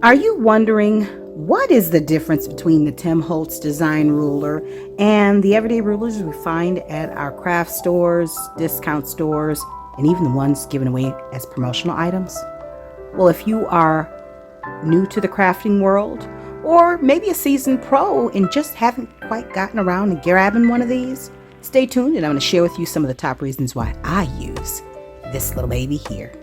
Are you wondering what is the difference between the Tim Holtz design ruler and the everyday rulers we find at our craft stores, discount stores, and even the ones given away as promotional items? Well, if you are new to the crafting world, or maybe a seasoned pro and just haven't quite gotten around to grabbing one of these, stay tuned and I'm going to share with you some of the top reasons why I use this little baby here.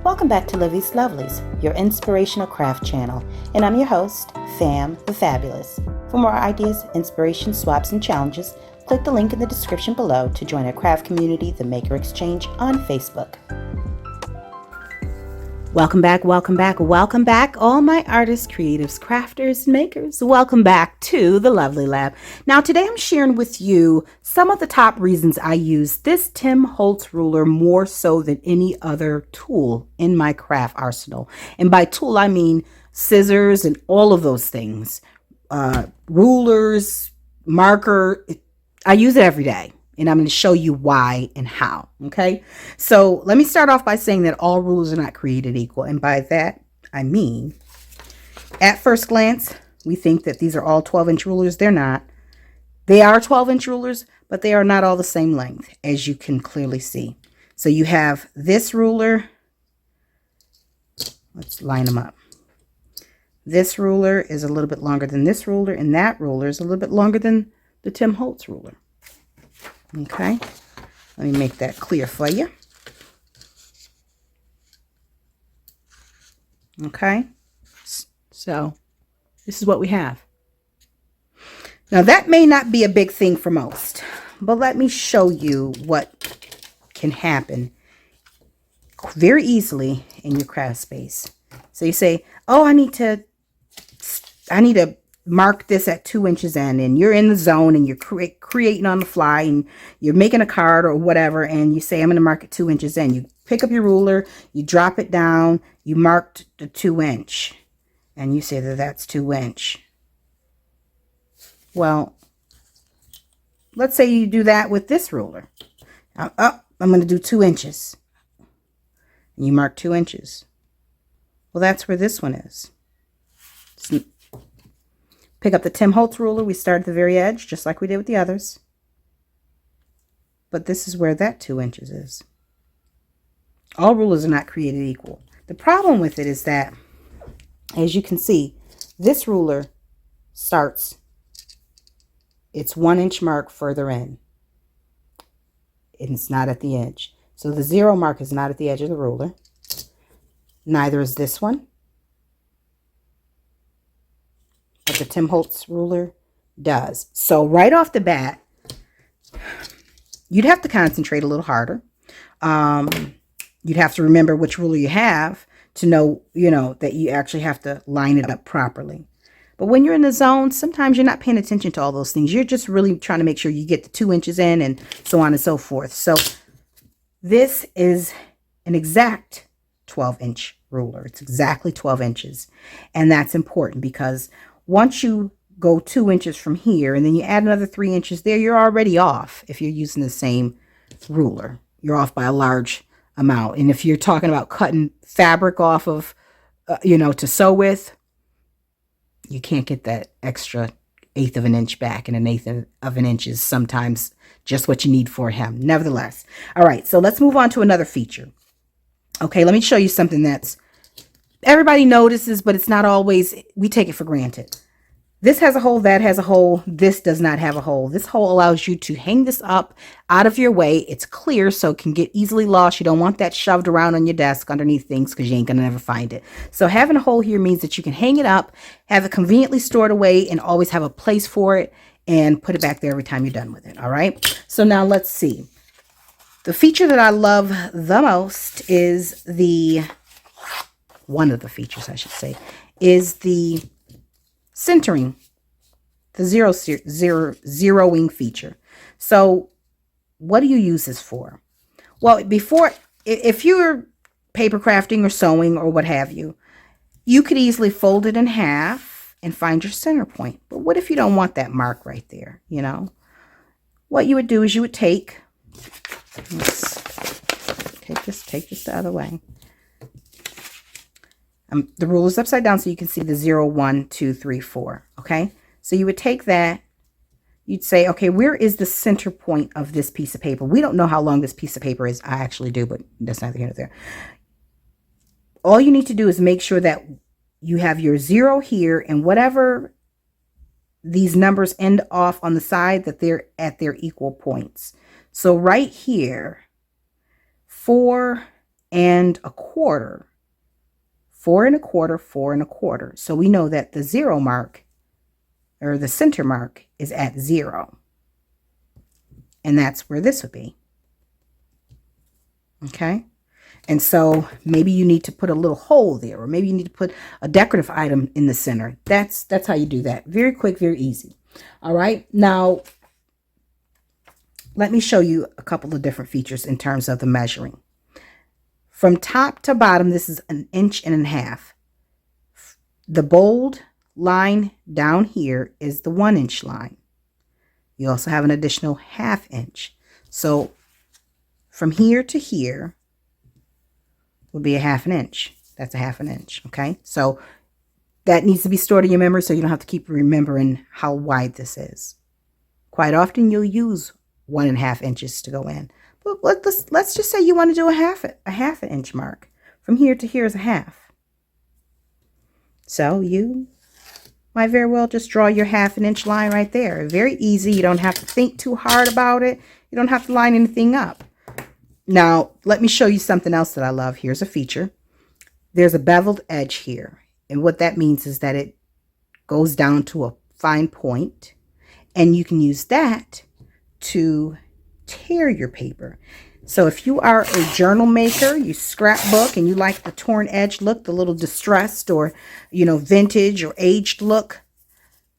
Welcome back to Livie's Lovelies, your inspirational craft channel, and I'm your host, Fam the Fabulous. For more ideas, inspiration, swaps, and challenges, click the link in the description below to join our craft community, The Maker Exchange, on Facebook. Welcome back, welcome back, welcome back, all my artists, creatives, crafters, and makers. Welcome back to the Lovely Lab. Now, today I'm sharing with you some of the top reasons I use this Tim Holtz ruler more so than any other tool in my craft arsenal. And by tool, I mean scissors and all of those things. Rulers, marker, I use it every day. And I'm going to show you why and how. Okay. So let me start off by saying that all rulers are not created equal. And by that, I mean, at first glance, we think that these are all 12-inch rulers. They're not. They are 12-inch rulers, but they are not all the same length, as you can clearly see. So you have this ruler. Let's line them up. This ruler is a little bit longer than this ruler, and that ruler is a little bit longer than the Tim Holtz ruler. Okay, let me make that clear for you. Okay, so this is what we have. Now that may not be a big thing for most, but let me show you what can happen very easily in your craft space. So you say, oh, I need to mark this at 2 inches in, and you're in the zone and you're creating on the fly and you're making a card or whatever, and you say, I'm going to mark it 2 inches in. You pick up your ruler, you drop it down, you marked the 2 inch, and you say that that's 2 inch. Well, let's say you do that with this ruler. I'm going to do 2 inches. And you mark 2 inches. Well, that's where this one is. Pick up the Tim Holtz ruler. We start at the very edge, just like we did with the others. But this is where that 2 inches is. All rulers are not created equal. The problem with it is that, as you can see, this ruler starts its 1 inch mark further in. And it's not at the edge. So the 0 mark is not at the edge of the ruler. Neither is this one. But the Tim Holtz ruler does. So right off the bat, you'd have to concentrate a little harder. You'd have to remember which ruler you have to know, that you actually have to line it up properly. But when you're in the zone, sometimes you're not paying attention to all those things. You're just really trying to make sure you get the 2 inches in and so on and so forth. So this is an exact 12-inch ruler. It's exactly 12 inches. And that's important because once you go 2 inches from here and then you add another 3 inches there, you're already off if you're using the same ruler. You're off by a large amount. And if you're talking about cutting fabric off of, to sew with, you can't get that extra 1/8 of an inch back, and 1/8 of an inch is sometimes just what you need for a hem. Nevertheless. All right, so let's move on to another feature. Okay, let me show you something that's everybody notices, but it's not always, we take it for granted. This has a hole, that has a hole. This does not have a hole. This hole allows you to hang this up out of your way. It's clear, so it can get easily lost. You don't want that shoved around on your desk underneath things because you ain't going to never find it. So having a hole here means that you can hang it up, have it conveniently stored away, and always have a place for it and put it back there every time you're done with it. All right. So now let's see. The feature that I love the most is one of the features, I should say, is the centering, the zeroing feature. So what do you use this for? Well, if you're paper crafting or sewing or what have you, you could easily fold it in half and find your center point. But what if you don't want that mark right there? What you would do is you would take, let's take this the other way. The ruler is upside down so you can see the 0, 1, 2, 3, 4. Okay, so you would take that. You'd say, okay, where is the center point of this piece of paper? We don't know how long this piece of paper is. I actually do, but that's neither here nor there. All you need to do is make sure that you have your 0 here, and whatever these numbers end off on the side, that they're at their equal points. So right here, 4 1/4. 4 1/4, 4 1/4. So we know that the 0 mark, or the center mark, is at 0. And that's where this would be. Okay. And so maybe you need to put a little hole there, or maybe you need to put a decorative item in the center. That's how you do that. Very quick, very easy. All right. Now, let me show you a couple of different features in terms of the measuring. From top to bottom, this is 1.5 inches. The bold line down here is the 1 inch line. You also have an additional 1/2 inch. So from here to here would be 1/2 inch. That's 1/2 inch. Okay, so that needs to be stored in your memory so you don't have to keep remembering how wide this is. Quite often you'll use 1.5 inches to go in. But let's just say you want to do a half inch mark. From here to here is 1/2. So you might very well just draw your 1/2 inch line right there. Very easy. You don't have to think too hard about it. You don't have to line anything up. Now, let me show you something else that I love. Here's a feature. There's a beveled edge here. And what that means is that it goes down to a fine point. And you can use that to tear your paper. So if you are a journal maker, you scrapbook, and you like the torn edge look, the little distressed or, vintage or aged look,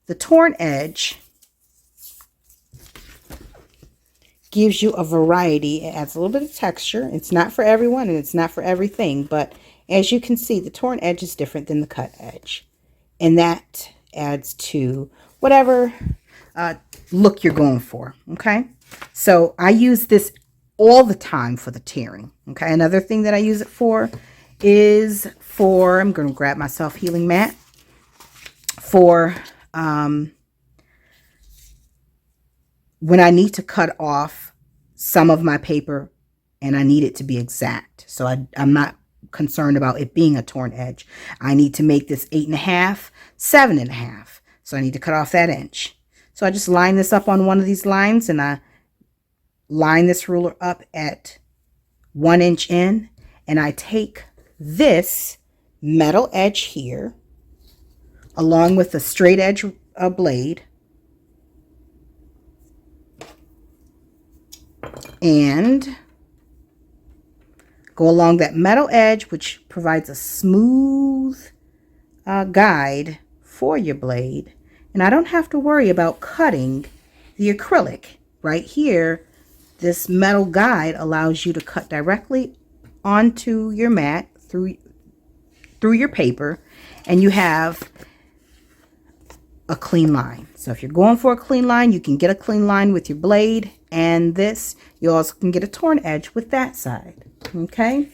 the torn edge gives you a variety. It adds a little bit of texture. It's not for everyone and it's not for everything, but as you can see, the torn edge is different than the cut edge. And that adds to whatever look you're going for, okay? So I use this all the time for the tearing, okay? Another thing that I use it for is for, I'm going to grab myself healing mat, for when I need to cut off some of my paper and I need it to be exact. So I'm not concerned about it being a torn edge. I need to make this 8.5, 7.5. So I need to cut off that inch. So I just line this up on one of these lines, and I line this ruler up at 1 inch in, and I take this metal edge here along with the straight edge blade and go along that metal edge, which provides a smooth guide for your blade. And I don't have to worry about cutting the acrylic. Right here, this metal guide allows you to cut directly onto your mat through your paper, and you have a clean line. So if you're going for a clean line, you can get a clean line with your blade, and this, you also can get a torn edge with that side. Okay.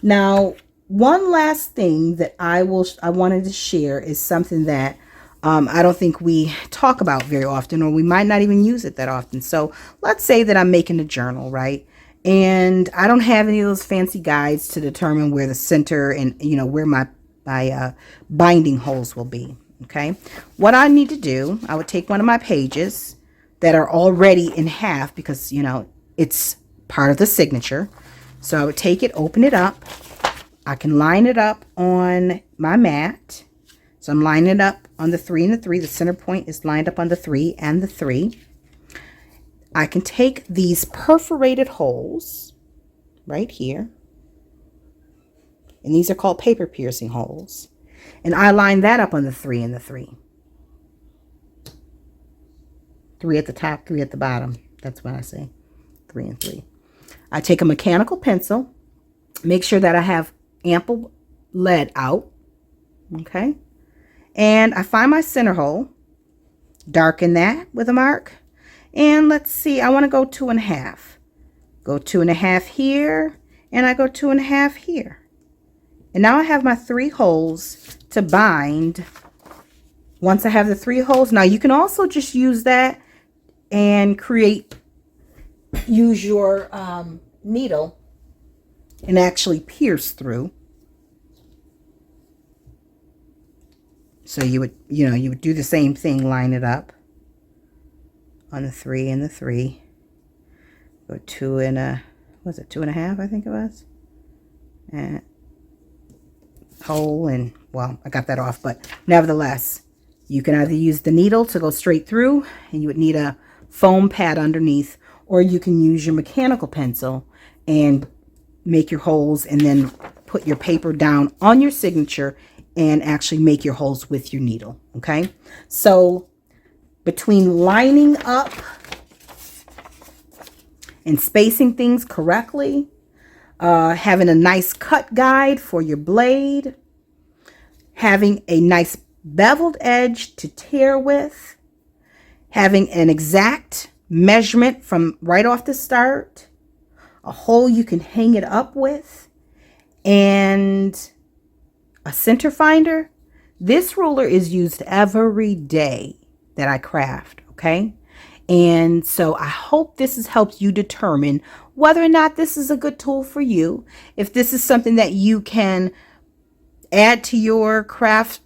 Now, one last thing that I wanted to share is something that I don't think we talk about very often, or we might not even use it that often. So let's say that I'm making a journal, right? And I don't have any of those fancy guides to determine where the center and, where my binding holes will be. Okay. What I need to do, I would take one of my pages that are already in half because, it's part of the signature. So I would take it, open it up. I can line it up on my mat. So I'm lining it up on the 3 and the 3. The center point is lined up on the 3 and the 3. I can take these perforated holes right here. And these are called paper piercing holes. And I line that up on the 3 and the 3. 3 at the top, 3 at the bottom. That's what I say. 3 and 3. I take a mechanical pencil. Make sure that I have ample lead out. Okay. And I find my center hole, darken that with a mark, and let's see, I want to go 2.5. Go 2.5 here, and I go 2.5 here. And now I have my 3 holes to bind. Once I have the 3 holes, now you can also just use that and use your needle and actually pierce through. So you would do the same thing, line it up on the 3 and the 3. Go 2 and a, was it 2.5? I think it was. And hole, and well, I got that off, but nevertheless, you can either use the needle to go straight through, and you would need a foam pad underneath, or you can use your mechanical pencil and make your holes and then put your paper down on your signature and actually make your holes with your needle. Okay, so between lining up and spacing things correctly, having a nice cut guide for your blade, having a nice beveled edge to tear with, having an exact measurement from right off the start, a hole you can hang it up with, and a center finder. This ruler is used every day that I craft, okay? And so I hope this has helped you determine whether or not this is a good tool for you. If this is something that you can add to your craft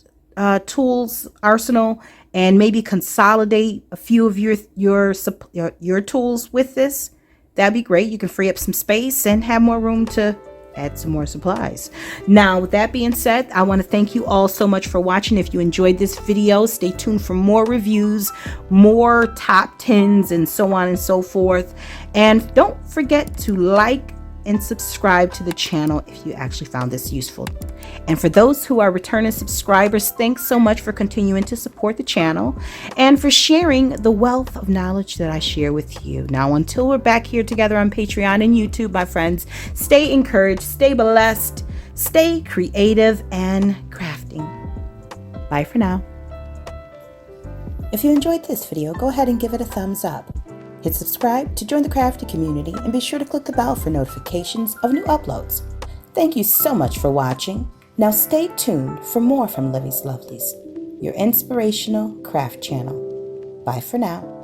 tools arsenal and maybe consolidate a few of your tools with this, that'd be great. You can free up some space and have more room to add some more supplies. Now, with that being said, I want to thank you all so much for watching. If you enjoyed this video, stay tuned for more reviews, more top 10s, and so on and so forth. And don't forget to like and subscribe to the channel if you actually found this useful. And for those who are returning subscribers, thanks so much for continuing to support the channel and for sharing the wealth of knowledge that I share with you. Now, until we're back here together on Patreon and YouTube, my friends, stay encouraged, stay blessed, stay creative and crafting. Bye for now. If you enjoyed this video, go ahead and give it a thumbs up. Hit subscribe to join the crafty community and be sure to click the bell for notifications of new uploads. Thank you so much for watching. Now stay tuned for more from Livie's Lovelies, your inspirational craft channel. Bye for now.